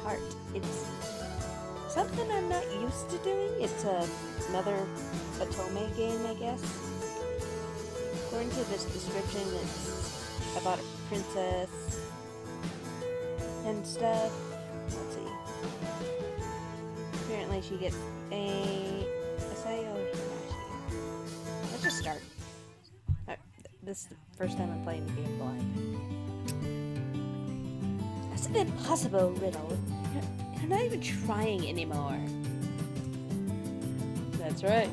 heart. It's something I'm not used to doing. It's another Otome game, I guess. According to this description, it's about a princess and stuff. Let's see. Apparently she gets a let's just start. This is the first time I'm playing the game blind. That's an impossible riddle. You're not even trying anymore. That's right.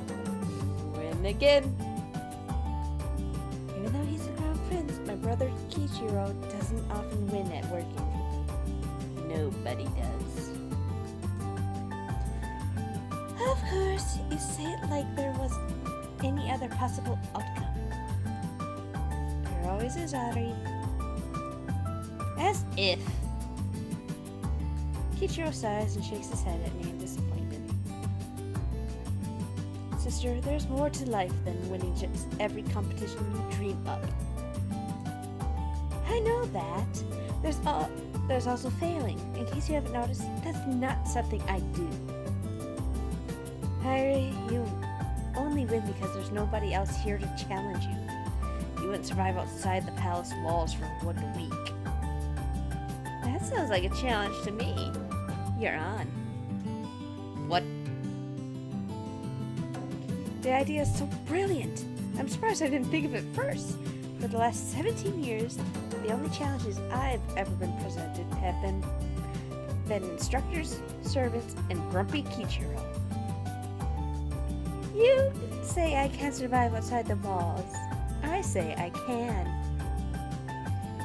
Win again. Even though he's the crown prince, my brother Kichiro doesn't often win at working. Nobody does. Of course, you say it like there was any other possible outcome. There always is, Ari. As if. Kichiro sighs and shakes his head at me in disappointment. Sister, there's more to life than winning just every competition you dream up. I know that. There's also failing. In case you haven't noticed, that's not something I do. Harry, you only win because there's nobody else here to challenge you. You wouldn't survive outside the palace walls for 1 week. That sounds like a challenge to me. You're on. What? The idea is so brilliant. I'm surprised I didn't think of it first. For the last 17 years, the only challenges I've ever been presented have been instructors, servants, and grumpy Kichiro. You say I can't survive outside the walls. I say I can.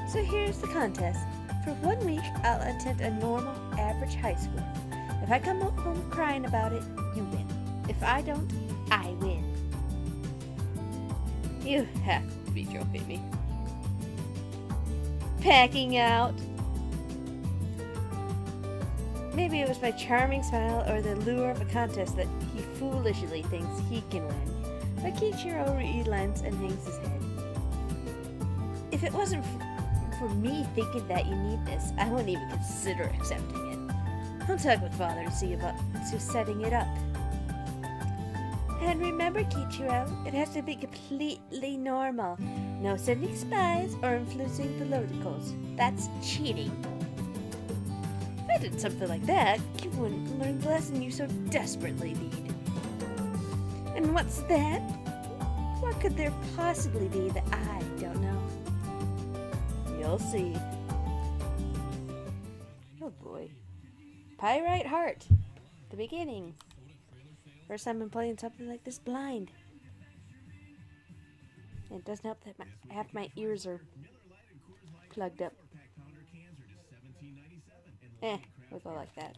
So here's the contest. For 1 week, I'll attend a normal, average high school. If I come home crying about it, you win. If I don't, I win. You have to be joking me. Packing out. Maybe it was my charming smile or the lure of a contest that he foolishly thinks he can win. But Kichiro relents and hangs his head. If it wasn't for me thinking that you need this, I wouldn't even consider accepting it. I'll talk with Father and see about setting it up. And remember, Kichiro, it has to be completely normal. No sending spies or influencing the locals. That's cheating. If I did something like that, you wouldn't learn the lesson you so desperately need. And what's that? What could there possibly be that I don't know? You'll see. Oh boy. Pyrite Heart. The beginning. First time I'm playing something like this blind. And it doesn't help that half my ears are plugged up. We'll go like that.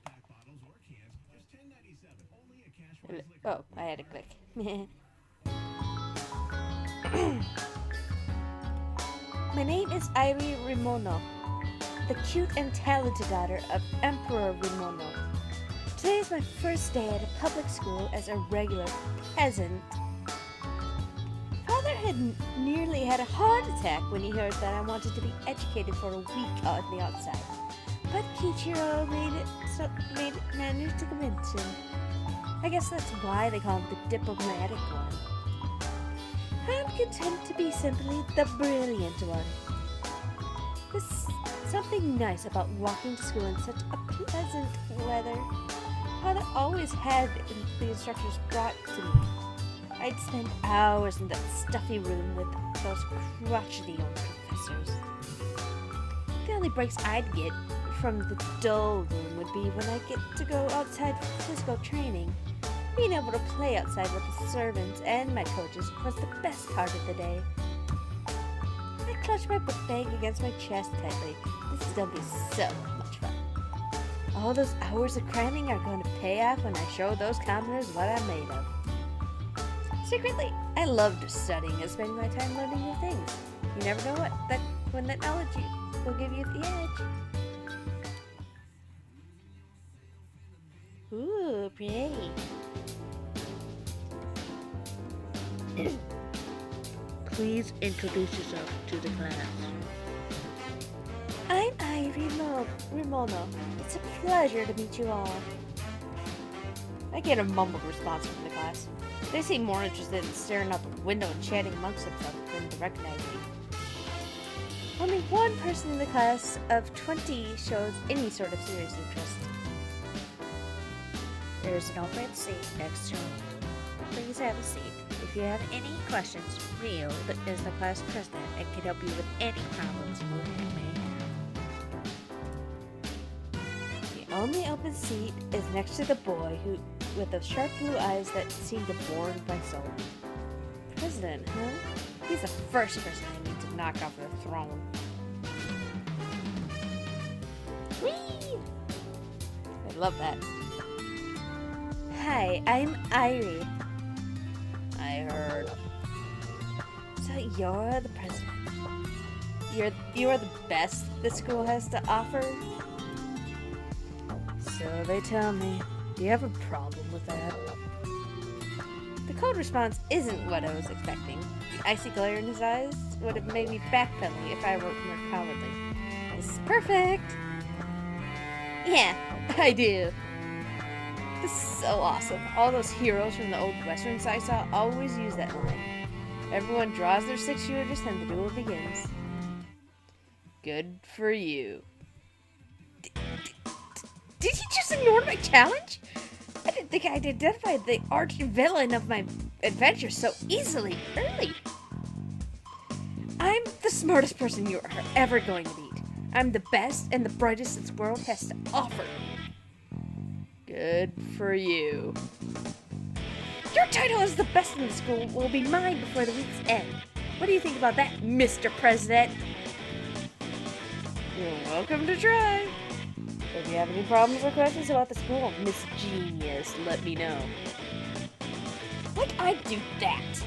Oh, I had to click. My name is Irie Rimono, the cute and talented daughter of Emperor Rimono. Today is my first day at a public school as a regular peasant. Father had nearly had a heart attack when he heard that I wanted to be educated for a week on the outside. But Kichiro managed to convince him. I guess that's why they call him the diplomatic one. I'm content to be simply the brilliant one. There's something nice about walking to school in such a pleasant weather. Father always had the instructors brought to me. I'd spend hours in that stuffy room with those crotchety old professors. The only breaks I'd get from the dull room would be when I get to go outside for physical training. Being able to play outside with the servants and my coaches was the best part of the day. I clutched my book bag against my chest tightly. This is going to be so much fun. All those hours of cramming are going to pay off when I show those commoners what I'm made of. Secretly, I loved studying and spending my time learning new things. You never know when that knowledge will give you the edge. Ooh, pretty. Please introduce yourself to the class. I'm Irie Ramona, it's a pleasure to meet you all. I get a mumbled response from the class. They seem more interested in staring out the window and chatting amongst themselves than to recognize me. Only one person in the class of 20 shows any sort of serious interest. There's an open seat next to me. Please have a seat. If you have any questions, Rio is the class president and can help you with any problems you may have. The only open seat is next to the boy who, with the sharp blue eyes that seem to bore my soul. President, huh? He's the first person I need to knock off the throne. Whee! I love that. Hi, I'm Irie. I heard. So you're the president. You're the best the school has to offer? So they tell me. Do you have a problem with that? The cold response isn't what I was expecting. The icy glare in his eyes would have made me backpedal if I were more cowardly. This is perfect! Yeah, I do. This is so awesome. All those heroes from the old westerns I saw always use that line. Everyone draws their 6-shooters and the duel begins. Good for you. Did he just ignore my challenge? I didn't think I'd identified the arch villain of my adventure so easily early. I'm the smartest person you are ever going to meet. I'm the best and the brightest this world has to offer. Good for you. Your title as the best in the school will be mine before the week's end. What do you think about that, Mr. President? You're welcome to try. If you have any problems or questions about the school, Miss Genius, let me know. Like I'd do that.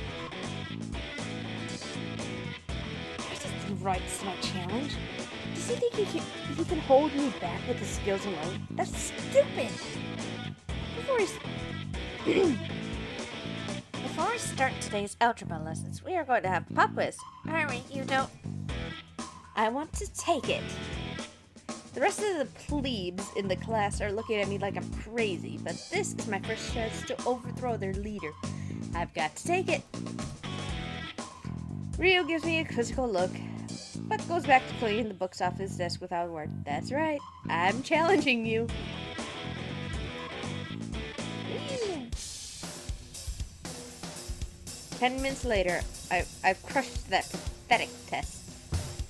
There's nothing right to my challenge. Does he think he can hold me back with his skills alone? That's stupid. Before we start today's algebra lessons, we are going to have a pop quiz. Hurry, you don't. I want to take it. The rest of the plebes in the class are looking at me like I'm crazy, but this is my first chance to overthrow their leader. I've got to take it. Rio gives me a quizzical look, but goes back to cleaning the books off his desk without a word. That's right, I'm challenging you. 10 minutes later, I've crushed that pathetic test.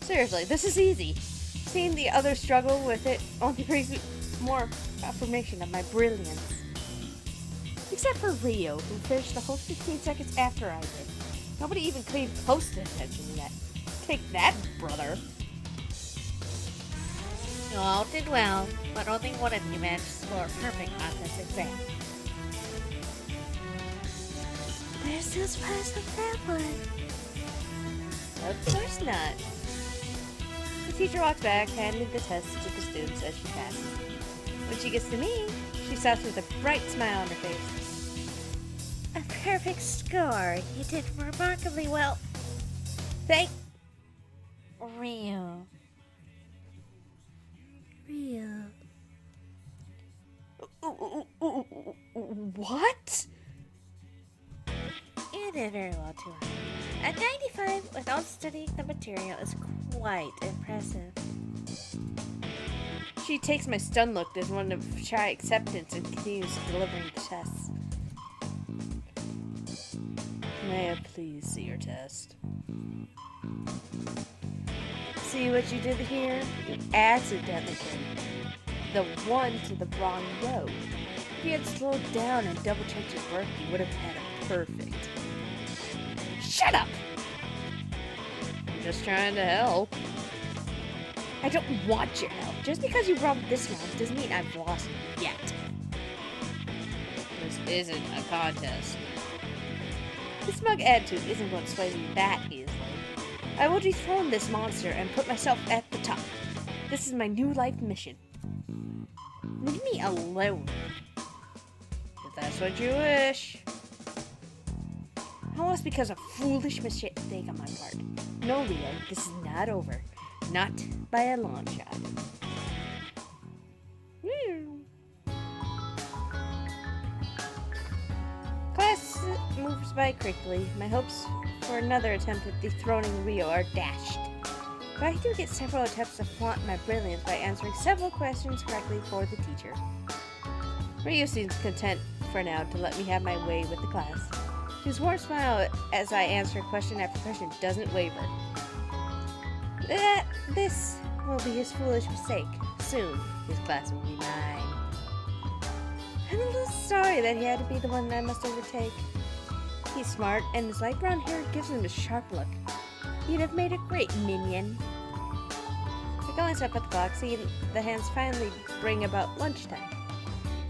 Seriously, this is easy. Seeing the others struggle with it only brings me more affirmation of my brilliance. Except for Rio, who finished the whole 15 seconds after I did. Nobody even came close to attention yet. Take that, brother. You all did well, but only one of you managed to score perfect on this exam. There's no surprise with that one. Of course not. The teacher walks back, handing the test to the students as she passes. When she gets to me, she stops with a bright smile on her face. A perfect score. You did remarkably well. Thank Rio. What? You did very well, too. A 95 without studying the material is quite impressive. She takes my stun look as one of shy acceptance and continues delivering the tests. May I please see your test? See what you did here? You accidentally carried the one to the wrong row. If you had slowed down and double-checked your work, you would have had a perfect. Shut up! I'm just trying to help. I don't want your help. Just because you robbed this round doesn't mean I've lost yet. This isn't a contest. This smug attitude isn't going to sway me that easily. I will dethrone this monster and put myself at the top. This is my new life mission. Leave me alone. If that's what you wish. I lost because of foolish mistake on my part. No, Leo, this is not over. Not by a long shot. slips by quickly. My hopes for another attempt at dethroning Rio are dashed. But I do get several attempts to flaunt my brilliance by answering several questions correctly for the teacher. Rio seems content for now to let me have my way with the class. His warm smile as I answer question after question doesn't waver. This will be his foolish mistake. Soon, his class will be mine. I'm a little sorry that he had to be the one I must overtake. He's smart, and his light brown hair gives him a sharp look. He'd have made a great minion. I glance up at the clock, seeing the hands finally bring about lunchtime.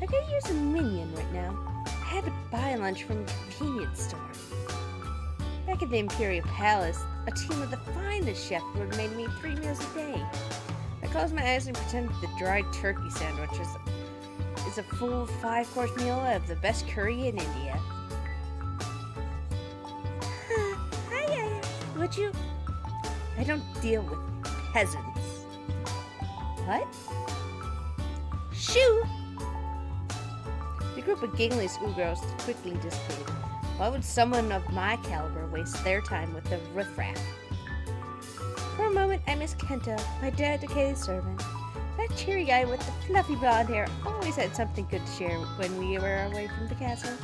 I could use a minion right now. I had to buy lunch from a convenience store. Back at the Imperial Palace, a team of the finest chefs would have made me 3 meals a day. I closed my eyes and pretended the dried turkey sandwich is a full 5-course meal of the best curry in India. Hi, would you? I don't deal with peasants. What? Shoo! The group of giggling schoolgirls quickly dissipated. Why would someone of my caliber waste their time with the riffraff? For a moment, I missed Kento, my dedicated servant. That cheery guy with the fluffy blonde hair always had something good to share when we were away from the castle.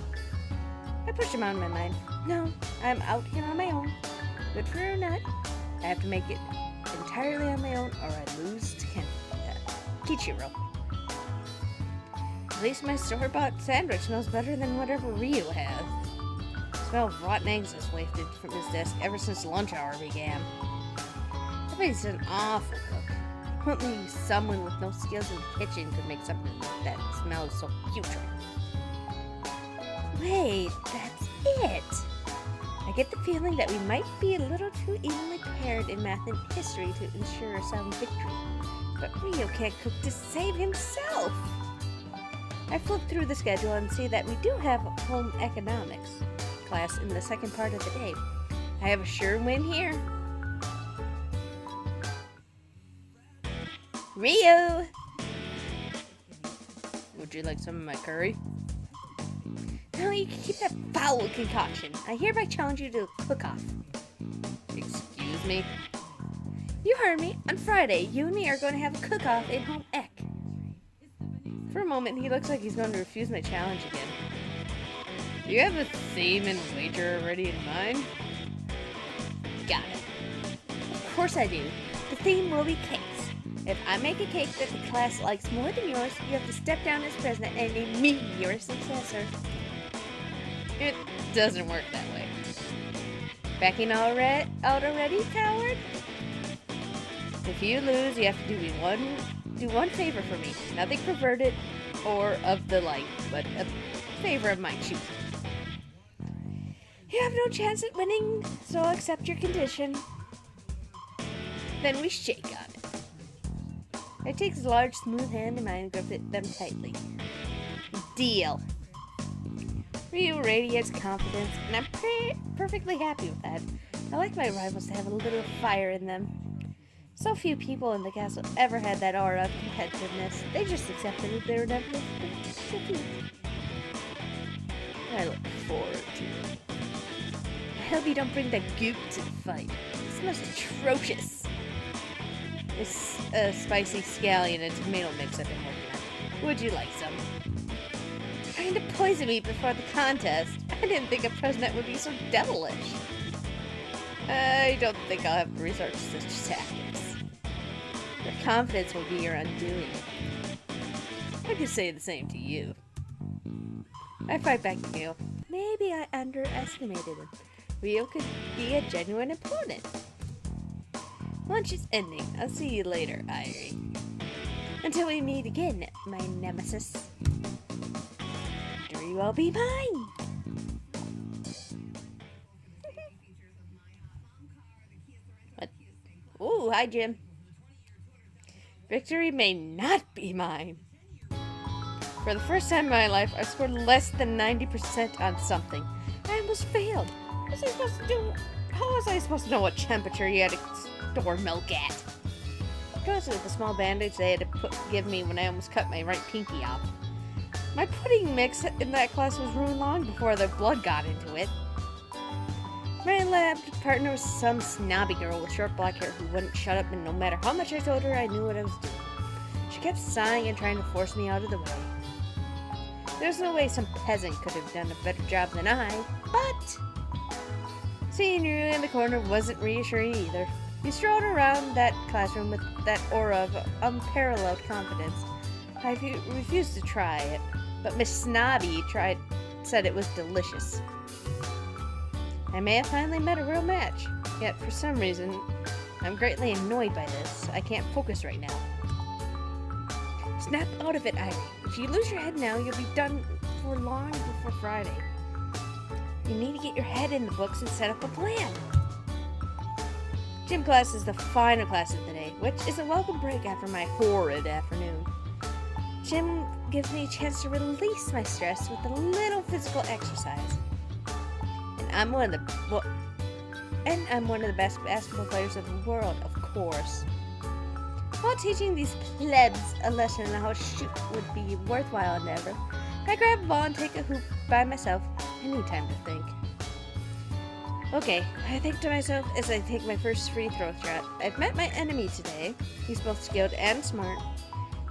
I pushed him out of my mind. No, I'm out here on my own. Good for or not, I have to make it entirely on my own or I lose to Kichiro. At least my store-bought sandwich smells better than whatever Ryu has. The smell of rotten eggs has wafted from his desk ever since lunch hour began. I bet he's an awful cook. Only someone with no skills in the kitchen could make something that smells so putrid. Wait, that's it! I get the feeling that we might be a little too evenly paired in math and history to ensure a sound victory. But Rio can't cook to save himself! I flip through the schedule and see that we do have home economics class in the second part of the day. I have a sure win here. Rio! Would you like some of my curry? No, you can keep that foul concoction. I hereby challenge you to a cook-off. Excuse me? You heard me. On Friday, you and me are going to have a cook-off in home ec. For a moment, he looks like he's going to refuse my challenge again. Do you have a theme and wager already in mind? Got it. Of course I do. The theme will be cakes. If I make a cake that the class likes more than yours, you have to step down as president and name me your successor. It doesn't work that way. Backing out already, coward? If you lose, you have to do one favor for me. Nothing perverted or of the like, but a favor of my choosing. You have no chance at winning, so I'll accept your condition. Then we shake on it. I take his large, smooth hand in mine and grip them tightly. Deal. Ryu radiates confidence, and I'm perfectly happy with that. I like my rivals to have a little fire in them. So few people in the castle ever had that aura of competitiveness. They just accepted their inevitable defeat. I look forward to it. I hope you don't bring that goop to the fight. It smells atrocious. This spicy scallion and tomato mix I've been working on. Would you like some? Trying to poison me before the contest. I didn't think a president would be so devilish. I don't think I'll have to resort to such tactics. Your confidence will be your undoing. I could say the same to you. I fight back to Rio. Maybe I underestimated him. Rio could be a genuine opponent. Lunch is ending. I'll see you later, Irie. Until we meet again, my nemesis. Victory will be mine! What? Ooh, hi, Jim. Victory may not be mine. For the first time in my life, I scored less than 90% on something. I almost failed. How was I supposed to know what temperature you had to store milk at? Because of the small bandage they had to give me when I almost cut my right pinky off. My pudding mix in that class was ruined long before the blood got into it. My lab partner was some snobby girl with short black hair who wouldn't shut up, and no matter how much I told her I knew what I was doing, she kept sighing and trying to force me out of the way. There's no way some peasant could have done a better job than I, but seeing you in the corner wasn't reassuring either. You strolled around that classroom with that aura of unparalleled confidence. I refused to try it, but Miss Snobby said it was delicious. I may have finally met a real match, yet for some reason, I'm greatly annoyed by this. I can't focus right now. Snap out of it, Ivy. If you lose your head now, you'll be done for long before Friday. You need to get your head in the books and set up a plan. Gym class is the final class of the day, which is a welcome break after my horrid afternoon. Gym gives me a chance to release my stress with a little physical exercise. And I'm one of the best basketball players in the world, of course. While teaching these plebs a lesson on how to shoot would be a worthwhile endeavor, I grab a ball and take a hoop by myself. I need time to think. Okay, I think to myself as I take my first free throw shot. I've met my enemy today. He's both skilled and smart.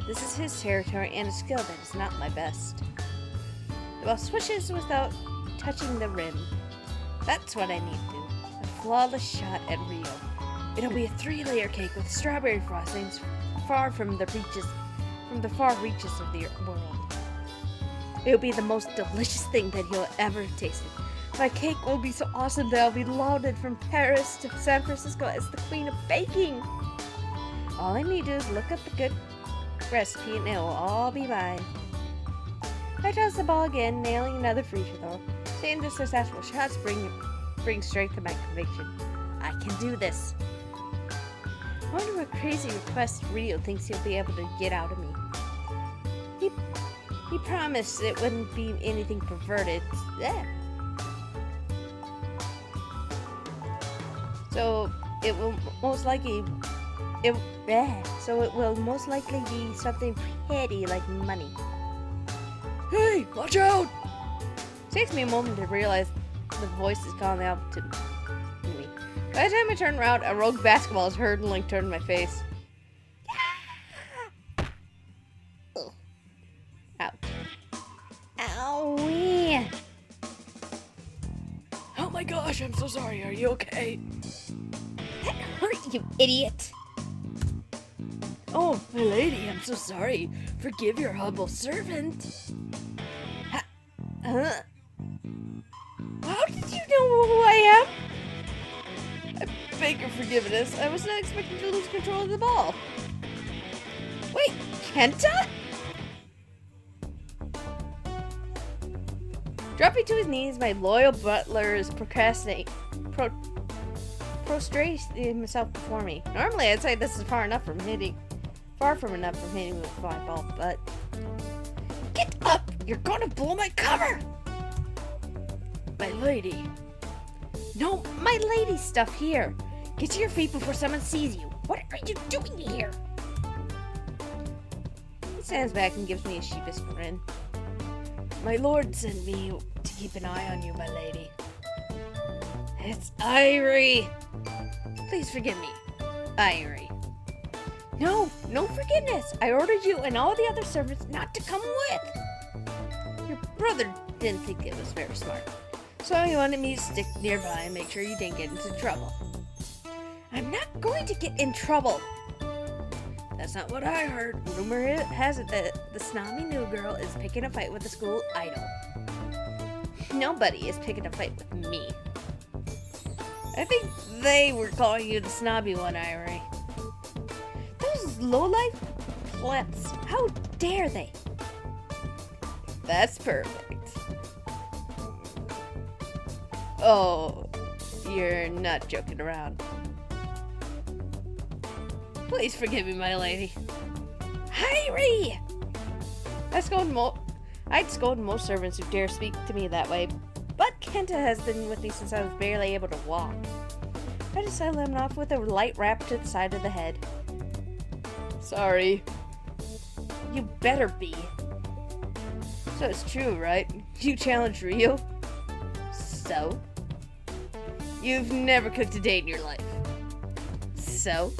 This is his territory and a skill that is not my best. The ball swishes without touching the rim. That's what I need to do. A flawless shot at Rio. It'll be a 3-layer cake with strawberry frostings from the far reaches of the world. It'll be the most delicious thing that he'll ever tasted. My cake will be so awesome that I'll be lauded from Paris to San Francisco as the queen of baking. All I need to do is look up the good recipe and it'll all be mine. I toss the ball again, nailing another free throw. Seeing the successful shots bring strength to my conviction. I can do this. I wonder what crazy request Rio thinks he'll be able to get out of me. He promised it wouldn't be anything perverted. Yeah. So it will most likely be something petty like money. Hey, watch out! It takes me a moment to realize the voice is calling out to me. By the time I turn around, a rogue basketball is hurtling toward my face. Ugh. Ouch. Owie! Oh my gosh, I'm so sorry. Are you okay? That hurt, you idiot! Oh, my lady, I'm so sorry. Forgive your humble servant. How did you know who I am? I beg your forgiveness. I was not expecting to lose control of the ball. Wait, Kenta? Dropping to his knees, my loyal butler is prostrating himself before me. Normally, I'd say this is far from enough from hitting with my ball, but get up! You're gonna blow my cover! My lady. No, my lady stuff here. Get to your feet before someone sees you. What are you doing here? He stands back and gives me a sheepish grin. My lord sent me to keep an eye on you, my lady. It's Irie. Please forgive me, Irie. No forgiveness. I ordered you and all the other servants not to come with. Your brother didn't think it was very smart, so he wanted me to stick nearby and make sure you didn't get into trouble. I'm not going to get in trouble. That's not what I heard. Rumor has it that the snobby new girl is picking a fight with the school idol. Nobody is picking a fight with me. I think they were calling you the snobby one, Irie. Those lowlife plebs. How dare they? That's perfect. Oh, you're not joking around. Please forgive me, my lady. Irie! I'd scold most servants who dare speak to me that way, but Kenta has been with me since I was barely able to walk. I decided to let him off with a light rap to the side of the head. Sorry. You better be. So it's true, right? You challenged Rio? So? You've never cooked a day in your life. So?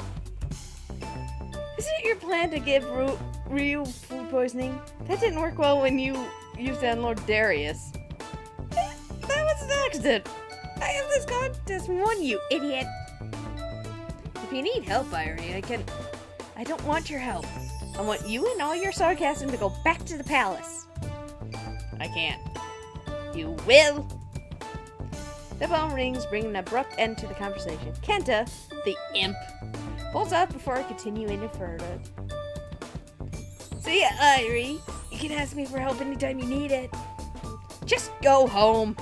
Isn't it your plan to give Ryu food poisoning? That didn't work well when you used it on Lord Darius. That was an accident. I have this contest won, you idiot. If you need help, Irie, I don't want your help. I want you and all your sarcasm to go back to the palace. I can't. You will. The bell rings, bringing an abrupt end to the conversation. Kenta, the imp, pulls out before I continue any further. See ya, Irie. You can ask me for help anytime you need it. Just go home.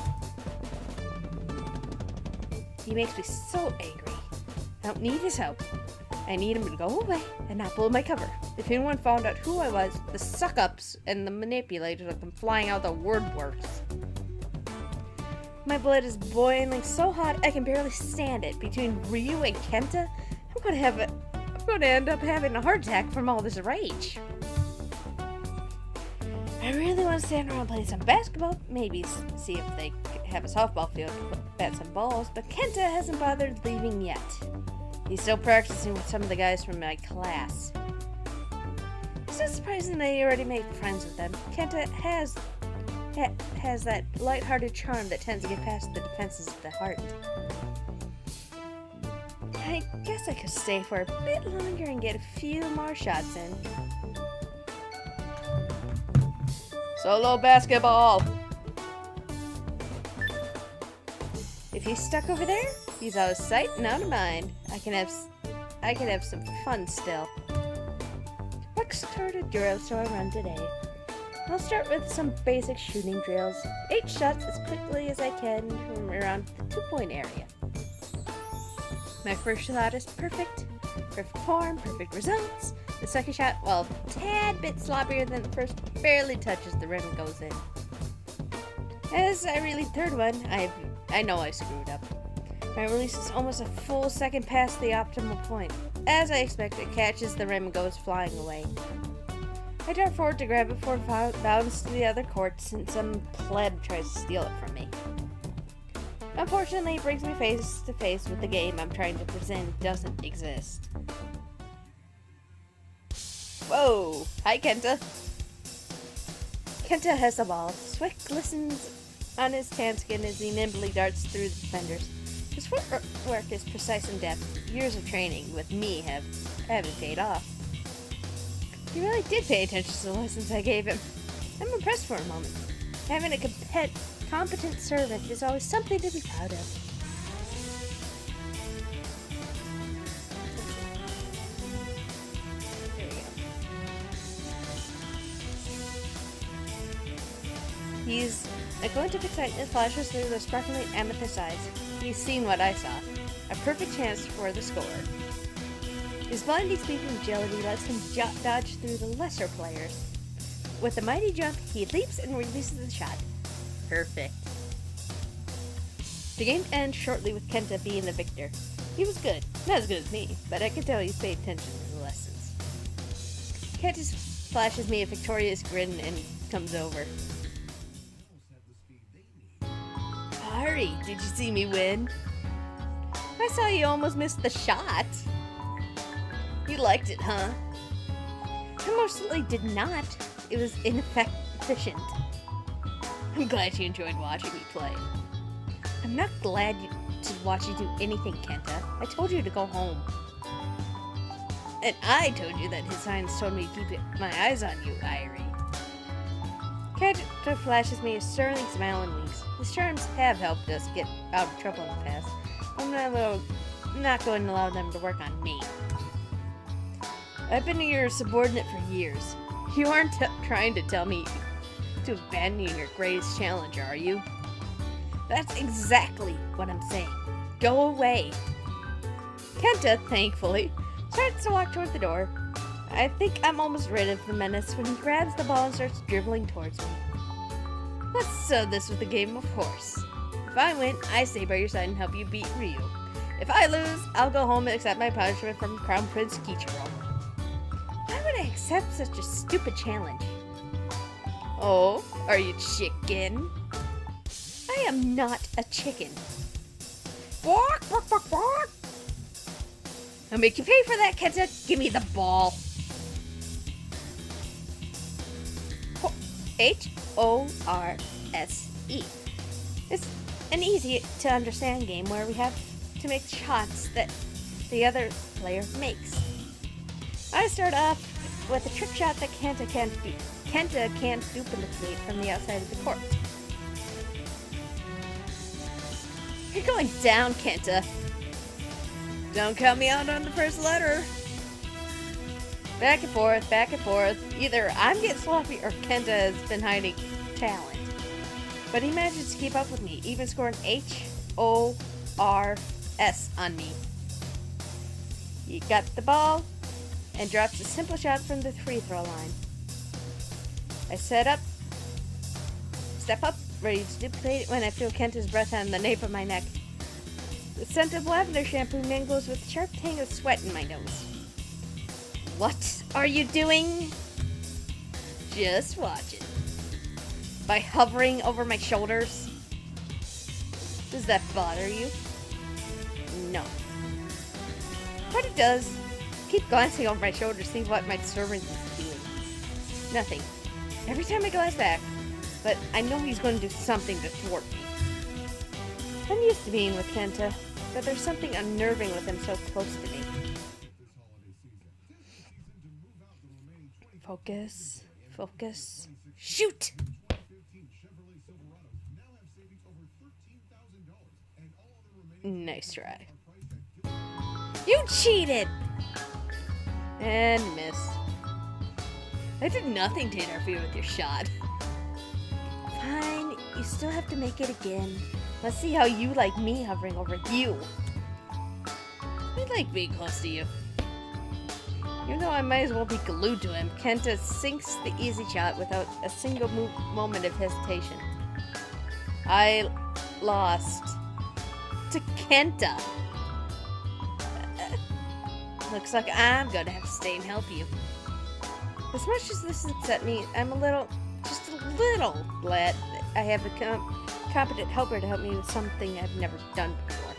He makes me so angry. I don't need his help. I need him to go away and not blow my cover. If anyone found out who I was, the suck-ups and the manipulators would come flying out the word works. My blood is boiling so hot I can barely stand it. Between Ryu and Kenta, I'm going to end up having a heart attack from all this rage. I really want to stand around and play some basketball, maybe see if they have a softball field to bat some balls, but Kenta hasn't bothered leaving yet. He's still practicing with some of the guys from my class. It's not surprising that he already made friends with them. Kenta has that light-hearted charm that tends to get past the defenses of the heart. I guess I could stay for a bit longer and get a few more shots in. Solo basketball! If he's stuck over there, he's out of sight and out of mind. I can have some fun still. What sort of drills do I run today? I'll start with some basic shooting drills. 8 shots as quickly as I can from around the 2-point area. My first shot is perfect. Perfect form, perfect results. The second shot, while a tad bit sloppier than the first, barely touches the rim and goes in. As I release the third one, I know I screwed up. My release is almost a full second past the optimal point. As I expect, it catches the rim and goes flying away. I dart forward to grab it before it bounces to the other court since some pleb tries to steal it from me. Unfortunately, it brings me face to face with the game I'm trying to pretend doesn't exist. Whoa! Hi, Kenta! Kenta has the ball. Sweat glistens on his tan skin as he nimbly darts through the defenders. His footwork is precise and deft. Years of training with me haven't paid off. He really did pay attention to the lessons I gave him. I'm impressed for a moment. Having a competent servant is always something to be proud of. There we go. He's a glint of excitement flashes through the sparkling amethyst eyes. He's seen what I saw. A perfect chance for the score. His blinding speed and agility lets him dodge through the lesser players. With a mighty jump, he leaps and releases the shot. Perfect. The game ends shortly with Kenta being the victor. He was good. Not as good as me, but I can tell he's paid attention to the lessons. Kenta flashes me a victorious grin and comes over. Ari, did you see me win? I saw you almost missed the shot. You liked it, huh? I mostly did not. It was inefficient. I'm glad you enjoyed watching me play. I'm not glad to watch you do anything, Kenta. I told you to go home. And I told you that his signs told me to keep my eyes on you, Irie. Kenta flashes me a sterling smile and winks. His charms have helped us get out of trouble in the past. I'm not going to allow them to work on me. I've been your subordinate for years. You aren't trying to tell me to abandon your greatest challenge, are you? That's exactly what I'm saying. Go away. Kenta, thankfully, starts to walk toward the door. I think I'm almost rid of the menace when he grabs the ball and starts dribbling towards me. Let's settle this with a game of horse. If I win, I stay by your side and help you beat Ryu. If I lose, I'll go home and accept my punishment from Crown Prince Kichiro. Why would I accept such a stupid challenge? Oh, are you chicken? I am not a chicken. Bark, bark, bark, bark. I'll make you pay for that, Kenta. Give me the ball. H-O-R-S-E. It's an easy to understand game where we have to make shots that the other player makes. I start off with a trick shot that Kenta can't duplicate from the outside of the court. You're going down, Kenta. Don't count me out on the first letter. Back and forth, back and forth. Either I'm getting sloppy or Kenta has been hiding talent. But he manages to keep up with me, even scoring H-O-R-S on me. He got the ball and drops a simple shot from the free throw line. I step up, ready to duplicate it when I feel Kenta's breath on the nape of my neck. The scent of lavender shampoo mingles with a sharp tang of sweat in my nose. What are you doing? Just watch it. By hovering over my shoulders. Does that bother you? No. But it does. Keep glancing over my shoulder to see what my servant is doing. Nothing. Every time I glance back, but I know he's going to do something to thwart me. I'm used to being with Kenta, but there's something unnerving with him so close to me. Focus. Focus. Shoot! Nice try. You cheated! And miss. I did nothing to interfere with your shot. Fine, you still have to make it again. Let's see how you like me hovering over you. I like being close to you. You know I might as well be glued to him. Kenta sinks the easy shot without a single moment of hesitation. I lost to Kenta. Looks like I'm gonna have to stay and help you. As much as this upset me, I'm just a little glad that I have a competent helper to help me with something I've never done before.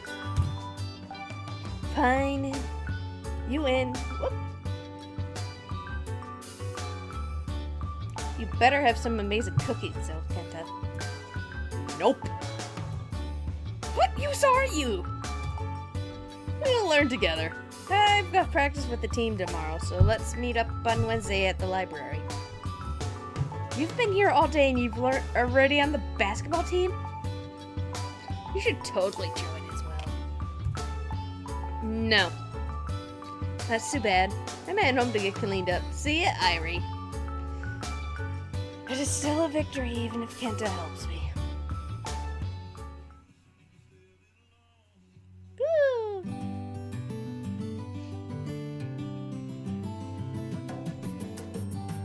Fine. You win. Whoop. You better have some amazing cookies, though, Kenta. Nope. What use are you? We'll learn together. I've got practice with the team tomorrow, so let's meet up on Wednesday at the library. You've been here all day and you've already on the basketball team? You should totally join as well. No. That's too bad. I'm at home to get cleaned up. See ya, Irie. But it's still a victory even if Kenta helps me. Woo!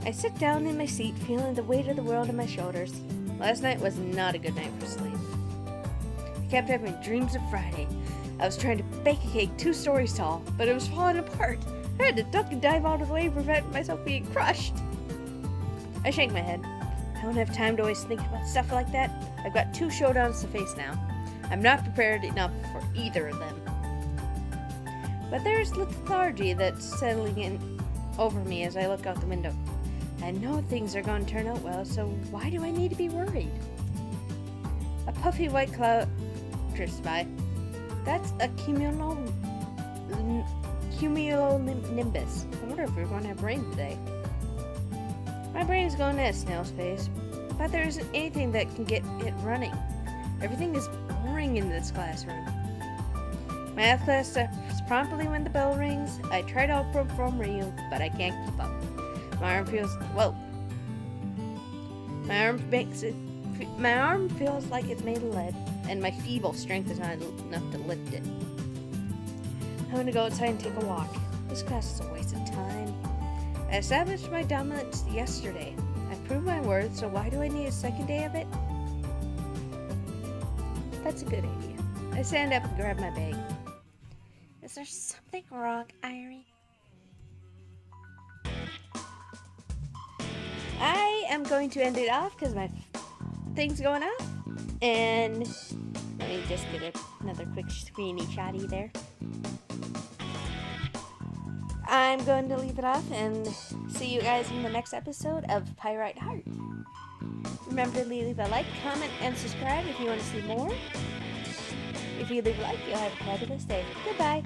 I sit down in my seat, feeling the weight of the world on my shoulders. Last night was not a good night for sleep. I kept having dreams of Friday. I was trying to bake a cake 2 stories tall, but it was falling apart. I had to duck and dive out of the way to prevent myself being crushed. I shake my head. I don't have time to always think about stuff like that. I've got 2 showdowns to face now. I'm not prepared enough for either of them. But there's lethargy that's settling in over me as I look out the window. I know things are going to turn out well, so why do I need to be worried? A puffy white cloud drifts by. That's a cumulonimbus. I wonder if we're going to have rain today. My brain is going at snail's pace, but there isn't anything that can get it running. Everything is boring in this classroom. Math class starts promptly when the bell rings. I try to outperform Ryu, but I can't keep up. My arm feels like it's made of lead, and my feeble strength is not enough to lift it. I'm gonna go outside and take a walk. This class is a waste of time. I established my dominance yesterday. I proved my worth, so why do I need a second day of it? That's a good idea. I stand up and grab my bag. Is there something wrong, Irie? I am going to end it off because my thing's going off, and Let me just get another quick screeny shotty there. I'm going to leave it off and see you guys in the next episode of Pyrite Heart. Remember to leave a like, comment, and subscribe if you want to see more. If you leave a like, you'll have a fabulous day. Goodbye.